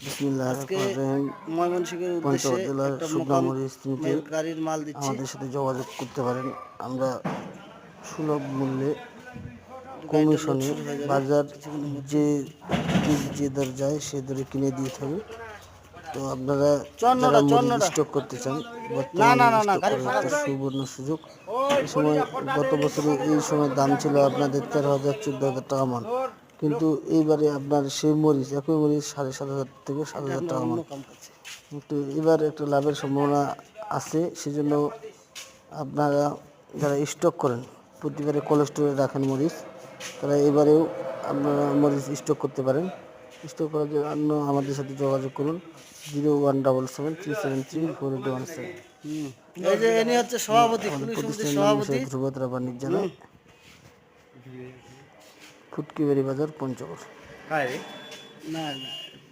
বিসমিল্লাহির আজকে রহমানির রহিম। ময়মনসিংহের উদ্দেশ্যে পঞ্চগড় জেলার একটা শুকনা মোকাম মরিচ কিনতে গাড়ির মাল দিচ্ছি। আমাদের সাথে যোগাযোগ করতে পারেন। আমরা সুলভ মূল্যে গাড়িটা লোড কমিশনে শুরু হয়ে যাবে বাজার কিছুক্ষণের মধ্যে। যে দর যায় সে দরে কিনে দিয়ে থাকি। তো আপনারা যারা চন্নটা মরিচ চন্নটা স্টক করতে চান, না বর্তমানে না না না স্টক গাড়ি করার ফাঁকা একটা করে। সুবর্ণ সুযোগ। এই সময় গত বছরে এই সময় দাম ছিল আপনাদের 13,000 14,000 টাকা মান, কিন্তু এইবারে আপনার সেই মরিচ একই মরিচ 7,500 থেকে এটা 7,000 আমরা টাকা অন্য মান। কাম করছি। কিন্তু এবার একটা লাভের সম্ভাবনা আছে, সেজন্য আপনারা যারা স্টক করেন, প্রতিবারে কোল্ড স্টোরে রাখেন মরিচ, তারা এবারেও আপনারা মরিচ স্টক করতে পারেন। স্টক করার জন্য আমাদের সাথে যোগাযোগ করুন 0177373417। এই যে ইনি হচ্ছে সভাপতি, আমাদের কুলি সমিতির প্রতিষ্ঠানের নাম সভাপতি। বিষয় ধ্রুবতারা বাণিজ্যালয়, ফুটকিবাড়ি বাজার, পঞ্চগড়। না না